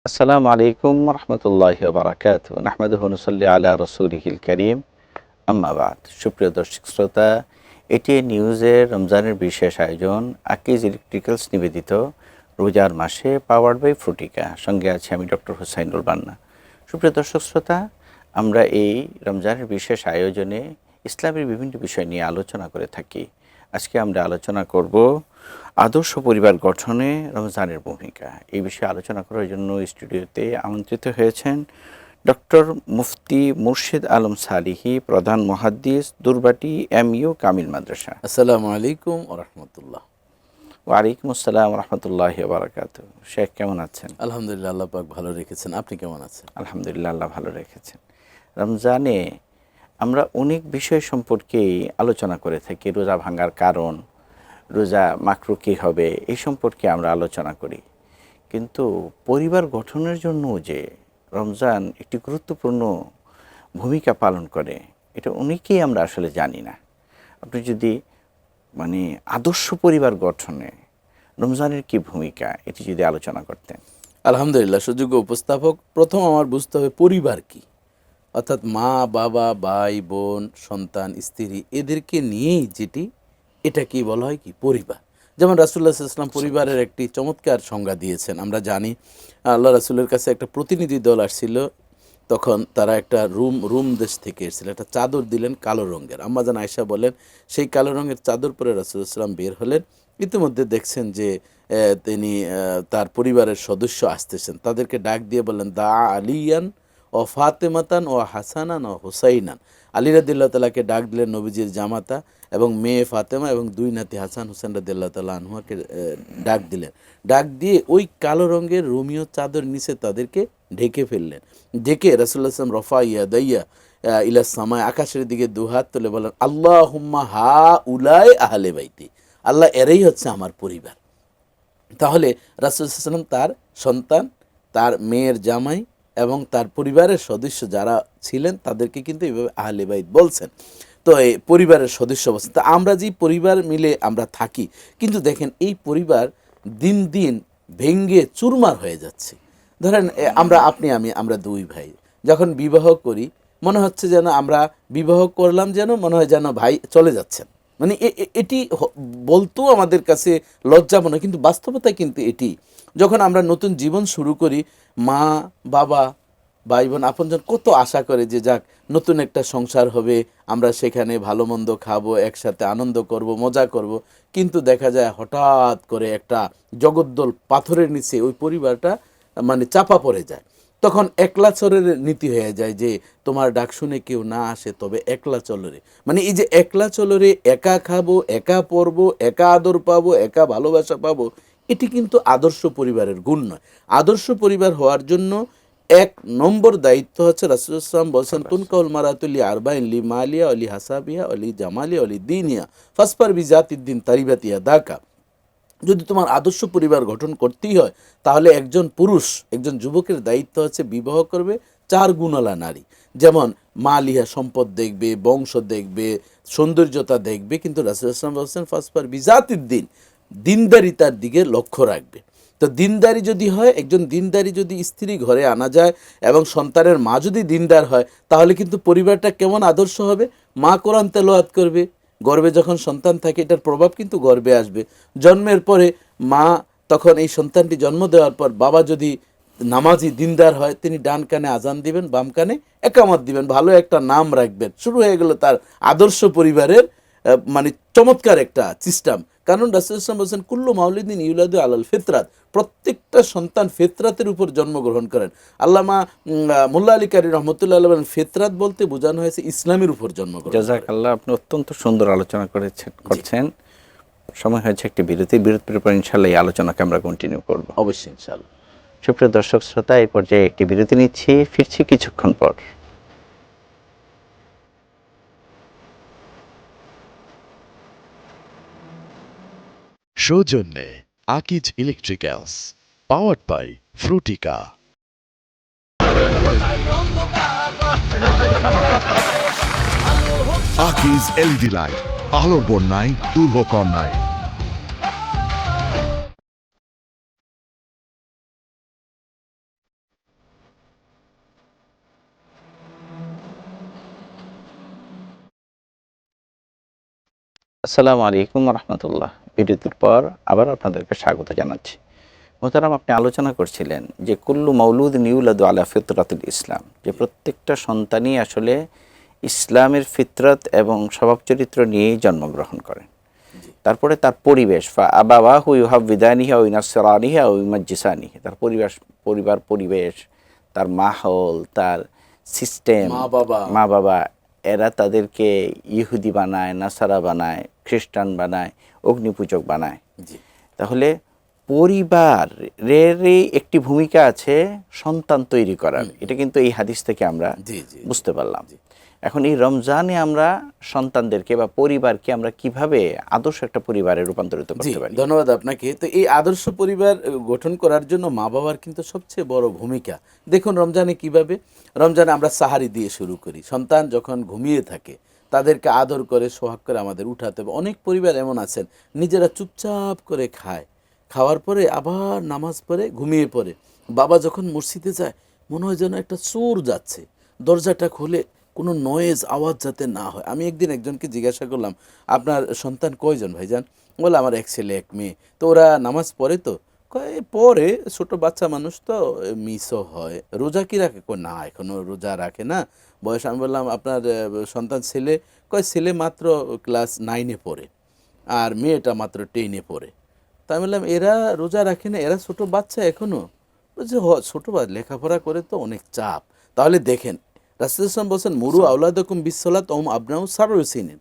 আসসালামু আলাইকুম রহমতুল্লাহি ওয়া বারাকাতুহু নাহমাদুহু ওয়া নুসাল্লি আলা রাসূলিহিল কারীম আম্মা বা'দ। সুপ্রিয় দর্শক শ্রোতা, এটি নিউজের রমজানের বিশেষ আয়োজন আকিজ ইলেকট্রিক্যালস নিবেদিত রোজার মাসে পাওয়ার্ড বাই ফ্রুটিকা। সঙ্গে আছি আমি ডক্টর হুসাইনুল বান্না। সুপ্রিয় দর্শক শ্রোতা, আমরা এই রমজানের বিশেষ আয়োজনে ইসলামের বিভিন্ন বিষয় নিয়ে আলোচনা করে থাকি। আজকে আমরা আলোচনা করব আদর্শ পরিবার গঠনে রমজানের ভূমিকা। এই বিষয়ে আলোচনা করার জন্য স্টুডিওতে আমন্ত্রিত হয়েছেন ডক্টর মুফতি মুর্শিদ আলম সালিহি, প্রধান মুহাদ্দিস, দুর্বাটি এমইউ কামিল মাদ্রাসা। আসসালামু আলাইকুম ওয়া রাহমাতুল্লাহ। ওয়ালাইকুম আসসালাম রহমতুল্লাহি ওয়া বারাকাতুহু। শেখ কেমন আছেন? আলহামদুলিল্লাহ, আল্লাহ পাক ভালো রেখেছেন। আপনি কেমন আছেন? আলহামদুলিল্লাহ, আল্লাহ ভালো রেখেছেন। রমজানে আমরা অনেক বিষয় সম্পর্কেই আলোচনা করে থাকি। রোজা ভাঙার কারণ, রোজা মাকরু কী হবে, এই সম্পর্কে আমরা আলোচনা করি। কিন্তু পরিবার গঠনের জন্য যে রমজান একটি গুরুত্বপূর্ণ ভূমিকা পালন করে, এটা অনেকেই আমরা আসলে জানি না। আপনি যদি আদর্শ পরিবার গঠনে রমজানের কি ভূমিকা, এটি যদি আলোচনা করতেন। আলহামদুলিল্লাহ, সুযোগ্য উপস্থাপক। প্রথম আমার বুঝতে হবে পরিবার কি, অর্থাৎ মা, বাবা, ভাই, বোন, সন্তান, স্ত্রী, এদেরকে নিয়েই যেটি, এটা কি বলা হয় কি পরিবার। যেমন রাসূলুল্লাহ সাল্লাল্লাহু আলাইহি ওয়াসাল্লাম পরিবারের একটি চমৎকার সংজ্ঞা দিয়েছেন। আমরা জানি আল্লাহ রাসূলের কাছে একটা প্রতিনিধি দল আসছিল। তখন তারা একটা রুম দেশ থেকে এসেছিল। একটা চাদর দিলেন কালো রঙের। আম্মাজান আয়েশা বলেন, সেই কালো রঙের চাদর পরে রাসূলুল্লাহ সাল্লাল্লাহু আলাইহি ওয়াসাল্লাম বের হলেন। ইতিমধ্যে দেখছেন যে তিনি তার পরিবারের সদস্য আসতেছেন। তাদেরকে ডাক দিয়ে বললেন, দা আলিয়ান ও ফাতেমাতান ও হাসানান ও হুসাইনান। আলী রাদিয়াল্লাহু তাআলাকে ডাক দিলেন, নবীজির জামাতা এবং মেয়ে ফাতেমা এবং দুই নাতি হাসান হুসেন রাদিয়াল্লাহু তাআলা আনহুকে ডাক দিলেন। ডাক দিয়ে ওই কালো রঙের রোমিও চাদর নিচে তাদেরকে ঢেকে ফেললেন। ঢেকে রাসূলুল্লাহ সাল্লাল্লাহু আলাইহি ওয়াসাল্লাম রফা ইয়াদাইয়া ইলা সামায়, আকাশের দিকে দুহাত তুলে বলেন, আল্লাহুম্মা হা উলাই আহলে বাইতি, আল্লাহ এরাই হচ্ছে আমার পরিবার। তাহলে রাসূল সাল্লাল্লাহু আলাইহি ওয়াসাল্লাম তার সন্তান, তার মেয়ের জামাই এবং তার পরিবারের সদস্য যারা ছিলেন তাদেরকে কিন্তু এইভাবে আহলে বাইত বলছেন। তো এই পরিবারের সদস্য বলছেন। তো আমরা যে পরিবার মিলে আমরা থাকি, কিন্তু দেখেন এই পরিবার দিন দিন ভেঙ্গে চুরমার হয়ে যাচ্ছে। ধরেন আপনি আমি আমরা দুই ভাই যখন বিবাহ করি, মনে হচ্ছে যেন আমরা বিবাহ করলাম, যেন মনে হয় যেন ভাই চলে যাচ্ছেন। মানে এটি বলতেও আমাদের কাছে লজ্জা মনে হয়, কিন্তু বাস্তবতা কিন্তু এটি। যখন আমরা নতুন জীবন শুরু করি, মা, বাবা, ভাই বোন, আপনজন কত আশা করে যে যাক নতুন একটা সংসার হবে, আমরা সেখানে ভালো মন্দ খাবো, একসাথে আনন্দ করব, মজা করব। কিন্তু দেখা যায় হঠাৎ করে একটা জগদ্দল পাথরের নিচে ওই পরিবারটা চাপা পড়ে যায়। তখন একলা চরের নীতি হয়ে যায় যে তোমার ডাক শুনে কেউ না আসে তবে একলা চলরে। এই যে একলা চলরে, একা খাবো, একা পড়বো, একা আদর পাবো, একা ভালোবাসা পাবো, এটি কিন্তু আদর্শ পরিবারের গুণ নয়। আদর্শ পরিবার হওয়ার জন্য এক নম্বর দায়িত্ব হচ্ছে, রাসূলুল্লাহ সাল্লাল্লাহু আলাইহি ওয়াসাল্লাম বলছেন, তুনকাউল মারাতুলি আরবাইন লি মালিয়া অলি হাসাবিয়া অলি জামালিয়া অলি দিনিয়া ফাসপার বিজাতিদ্দিন তারিবাতিয়া দাকা। যদি তোমার আদর্শ পরিবার গঠন করতেই হয়, তাহলে একজন পুরুষ, একজন যুবকের দায়িত্ব হচ্ছে বিবাহ করবে 4 গুণওয়ালা নারী। যেমন মালিহা, সম্পদ দেখবে, বংশ দেখবে, সৌন্দর্যতা দেখবে, কিন্তু রাসূলুল্লাহ সাল্লাল্লাহু আলাইহি ওয়াসাল্লাম বলছেন ফাসপার বিজাতিদ্দিন, দিনদারিতার দিকে লক্ষ্য রাখবে। তো দিনদারি যদি হয়, একজন দিনদারি যদি স্ত্রী ঘরে আনা যায় এবং সন্তানের মা যদি দিনদার হয়, তাহলে কিন্তু পরিবারটা কেমন আদর্শ হবে। মা কোরআন তেলাওয়াত করবে, গর্ভে যখন সন্তান থাকে এটার প্রভাব কিন্তু গর্ভে আসবে। জন্মের পরে মা, তখন এই সন্তানটি জন্ম দেওয়ার পর বাবা যদি নামাজি দিনদার হয়, তিনি ডান কানে আজান দিবেন, বাম কানে একামত দিবেন, ভালো একটা নাম রাখবেন। শুরু হয়ে গেল তার আদর্শ পরিবারের চমৎকার একটা সিস্টেম। কারণ রাসূলুল্লাহ সাল্লাল্লাহু আলাইহি ওয়াসাল্লাম বলছেন, কুল্লু মাউলিদিন ইউলাদু আলাল ফিতরাত, প্রত্যেকটা সন্তান ফিতরাতের উপর জন্মগ্রহণ করেন। আল্লামা মোল্লা আলী কারি রহমতুল্লাহ আলাইহি বলেন, ফিতরাত বলতে বোঝানো হয়েছে ইসলামের উপর জন্মগ্রহণ। জাযাকাল্লাহ, আপনি অত্যন্ত সুন্দর আলোচনা করছেন। সময় হয়েছে একটি বিরতির পর ইনশাআল্লাহ এই আলোচনাকে আমরা কন্টিনিউ করব। অবশ্যই, ইনশাআল্লাহ। সুপ্রিয় দর্শক শ্রোতা, এই পর্যায়ে একটি বিরতি নিচ্ছি, ফিরছি কিছুক্ষণ পর। সৌজন্যে Akij electricals, powered by Fruitika. Akij LED light, আলোর বন্যায় দুর্ভোগ নাই। আসসালামু আলাইকুম রহমতুল্লাহ। বিরতির পর আবার আপনাদেরকে স্বাগত জানাচ্ছি। মোহতারাম, আপনি আলোচনা করছিলেন যে কুল্লু মাউলুদ ইউলাদু আলা ফিতরাতুল ইসলাম, যে প্রত্যেকটা সন্তানই আসলে ইসলামের ফিতরত এবং স্বভাব চরিত্র নিয়েই জন্মগ্রহণ করেন। জি তারপরে তার পরিবেশ ফা আবাওয়াহু ইউহাব্বিদানিহি আও ইউনাসসিরানিহি আও ইউমাজ্জিসানিহি, তার পরিবেশ, তার মাহৌল, তার সিস্টেম, মা বাবা। মা বাবা, এরা তাদেরকে ইহুদি বানায়, নাসারা বানায়, খ্রিস্টান বানায়, অগ্নিপূজক বানায়। জি তাহলে পরিবারেরই একটি ভূমিকা আছে সন্তান তৈরি করার। এটা কিন্তু এই হাদিস থেকে আমরা জি জি বুঝতে পারলাম। এখন এই রমজানে আমরা সন্তানদেরকে বা পরিবারকে আমরা কিভাবে আদর্শ একটা পরিবারে রূপান্তরিত জি করতে পারি? ধন্যবাদ আপনাকে। তো এই আদর্শ পরিবার গঠন করার জন্য মা বাবার কিন্তু সবচেয়ে বড় ভূমিকা। দেখুন রমজানে কিভাবে, রমজানে আমরা সাহারি দিয়ে শুরু করি। সন্তান যখন ঘুমিয়ে থাকে তাদেরকে আদর করে সোহাগ করে আমাদের উঠাতে হবে। অনেক পরিবার এমন আছেন নিজেরা চুপচাপ করে খায়, খাওয়ার পরে আবার নামাজ পড়ে ঘুমিয়ে পড়ে। বাবা যখন মসজিদে যায় মনে হয় যেন একটা চোর যাচ্ছে, দরজাটা খুলে কোনো নয়েজ আওয়াজ যাতে না হয়। আমি একদিন একজনকে জিজ্ঞাসা করলাম, আপনার সন্তান কয়জন ভাইজান? বলে আমার এক ছেলে এক মেয়ে। তো ওরা নামাজ পড়ে? তো কয় পড়ে, ছোট বাচ্চা মানুষ তো মিসও হয়। রোজা কি রাখে? কয় না, এখনো রোজা রাখে না বয়স। আমি বললাম আপনার সন্তান ছেলে? কয় ছেলে মাত্র ক্লাস 9-এ পড়ে আর মেয়েটা মাত্র 10-এ পড়ে। তা আমি বললাম এরা রোজা রাখে না, এরা ছোট বাচ্চা এখনো? বলছে ছোট লেখাপড়া করে তো অনেক চাপ। তাহলে দেখেন রাসূল সাল্লাল্লাহু আলাইহি ওয়াসাল্লাম বলছেন মুরু আওলাদাকুম বিসসালাত ওয়া হুম আবনাউ সাব'ু সিনিন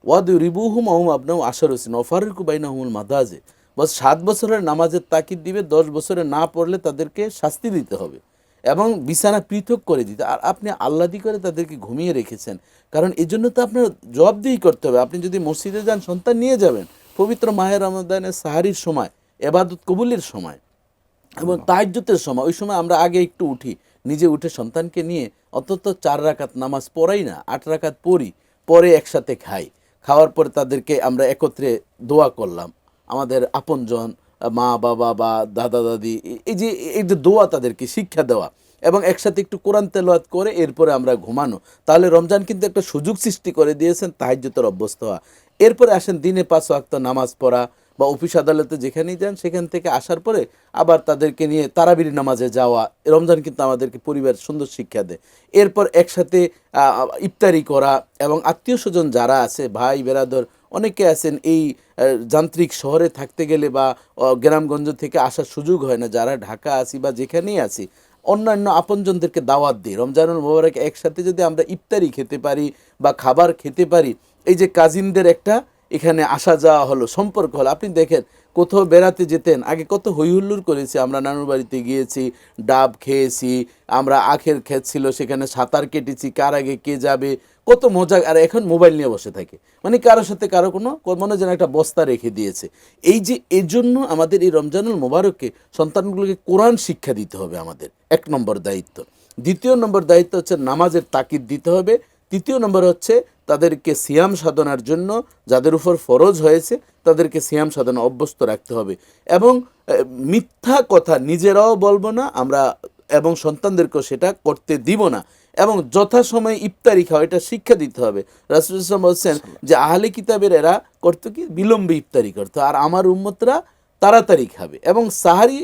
ওয়াদরিবুহুম ওয়া হুম আবনাউ 10 সিনিন ওয়াফারিকু বাইনাহুমুল মাদাজি। বস 7 বছরের নামাজের তাকিদ দিবে, 10 বছরে না পড়লে তাদেরকে শাস্তি দিতে হবে এবং বিছানা পৃথক করে দিতে। আর আপনি আল্লাদি করে তাদেরকে ঘুমিয়ে রেখেছেন, কারণ এই জন্য তো আপনার জবাবদিহি করতে হবে। আপনি যদি মসজিদে যান সন্তান নিয়ে যাবেন, পবিত্র মাহে রমাদানের সাহারির সময়, এবাদত কবুলের সময় এবং তাহাজ্জুদের সময়, ওই সময় আমরা আগে একটু উঠি, নিজে উঠে সন্তানকে নিয়ে অন্তত 4 রাকাত নামাজ পড়াই না, 8 রাকাত পড়ি, পরে একসাথে খাই। খাওয়ার পরে তাদেরকে আমরা একত্রে দোয়া করলাম। আমাদের আপনজন মা বাবা বা দাদা দাদি, এই যে দোয়া তাদেরকে শিক্ষা দেওয়া এবং একসাথে একটু কোরআন তেলাওয়াত করে এরপরে আমরা ঘুমানো। তাহলে রমজান কিন্তু একটা সুযোগ সৃষ্টি করে দিয়েছেন তাহাজ্জুদের অভ্যস্ত হওয়া। এরপরে আসেন দিনে 5 ওয়াক্ত নামাজ পড়া বা অফিস আদালতে যেখানেই যান সেখান থেকে আসার পরে আবার তাদেরকে নিয়ে তারাবির নামাজে যাওয়া। রমজান কিন্তু আমাদেরকে পরিবার সুন্দর শিক্ষা দেয়। এরপর একসাথে ইফতারি করা এবং আত্মীয় স্বজন যারা আছে ভাই বেরাদর অনেকে আছেন এই যান্ত্রিক শহরে থাকতে গেলে বা গ্রামগঞ্জ থেকে আসার সুযোগ হয় না, যারা ঢাকা আছি বা যেখানেই আছি অন্যান্য আপনজনদেরকে দাওয়াত দিই। রমজানুল মোবারক একসাথে যদি আমরা ইফতারি খেতে পারি বা খাবার খেতে পারি, এই যে কাজিনদের একটা এখানে আসা যাওয়া হলো, সম্পর্ক হলো। আপনি দেখেন কোথাও বেড়াতে যেতেন আগে কত হইহুল্লোড় করেছি আমরা, নানুর বাড়িতে গিয়েছি, ডাব খেয়েছি, আমরা আখের ক্ষেত ছিল সেখানে সাঁতার কেটেছি, কার আগে কে যাবে, কত মজা। আর এখন মোবাইল নিয়ে বসে থাকে, মানে কারোর সাথে কারো কোনো মনে যেন একটা বস্তা রেখে দিয়েছে। এই যে এর জন্য আমাদের এই রমজানুল মোবারককে সন্তানগুলোকে কোরআন শিক্ষা দিতে হবে আমাদের 1 নম্বর দায়িত্ব। 2 নম্বর দায়িত্ব হচ্ছে নামাজের তাকিদ দিতে হবে। 3 নম্বর হচ্ছে তাদেরকে সিয়াম সাধনার জন্য যাদের উপর ফরজ হয়েছে তাদেরকে সিয়াম সাধনা অভ্যস্ত রাখতে হবে এবং মিথ্যা কথা নিজেরাও বলবো না আমরা এবং সন্তানদেরকেও সেটা করতে দিব না এবং যথাসময়ে ইফতারি খাওয়া এটা শিক্ষা দিতে হবে। রাসূল সাল্লাল্লাহু আলাইহি ওয়াসাল্লাম বলছেন যে আহলে কিতাবের এরা করতো কি বিলম্বে ইফতারি করতো, আর আমার উম্মতরা তাড়াতাড়ি খাবে। এবং সাহারি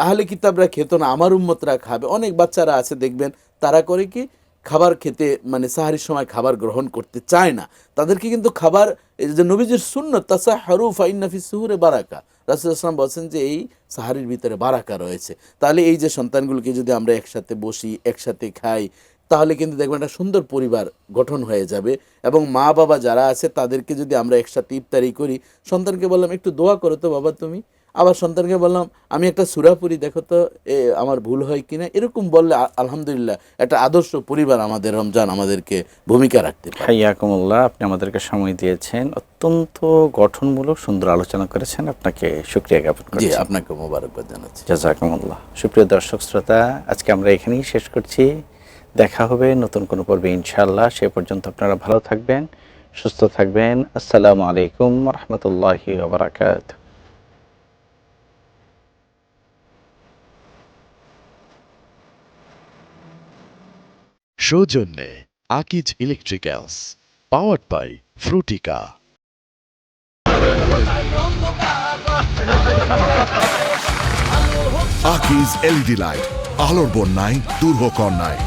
আহলে কিতাবরা খেত না, আমার উম্মতরা খাবে। অনেক বাচ্চারা আছে দেখবেন তারা করে কি খাবার খেতে মানে সাহারির সময় খাবার গ্রহণ করতে চায় না। তাদেরকে কিন্তু খাবার, এই যে নবীজির সুন্নত তাসাহহারু ফাইন্না ফিস সুহুরি বারাকা, রাসূল সাল্লাল্লাহু আলাইহি ওয়াসাল্লাম বলছেন যে এই সাহারির ভিতরে বারাকা রয়েছে। তাহলে এই যে সন্তানগুলোকে যদি আমরা একসাথে বসি একসাথে খাই তাহলে কিন্তু দেখবেন একটা সুন্দর পরিবার গঠন হয়ে যাবে। এবং মা বাবা যারা আছে তাদেরকে যদি আমরা একসাথে ইফতারি করি, সন্তানকে বললাম একটু দোয়া করো তো বাবা তুমি, আবার সন্তানকে বললাম আমি একটা সূরা পড়ি দেখো তো আমার ভুল হয় কিনা, এরকম বললে আলহামদুলিল্লাহ একটা আদর্শ পরিবার আমাদের রমজান আমাদেরকে ভূমিকা রাখতে পারে। হাইয়াকুমুল্লাহ, আপনি আমাদেরকে সময় দিয়েছেন, অত্যন্ত গঠনমূলক সুন্দর আলোচনা করেছেন, আপনাকে শুকরিয়া জ্ঞাপন জি করছি। আপনাকে মোবারকবাদ জানাচ্ছি। জাযাকুমুল্লাহ। সুপ্রিয় দর্শক শ্রোতা, আজকে আমরা এখানেই শেষ করছি। দেখা হবে নতুন কোনো পর্বে ইনশাআল্লাহ। সে পর্যন্ত আপনারা ভালো থাকবেন, সুস্থ থাকবেন। আসসালামু আলাইকুম রহমতুল্লাহি ওয়া বারাকাতুহু। সৌজন্যে Akij electricals, powered by Fruitika. Akij LED light, আলোর বন্যায় দূর হোক অন্যায়।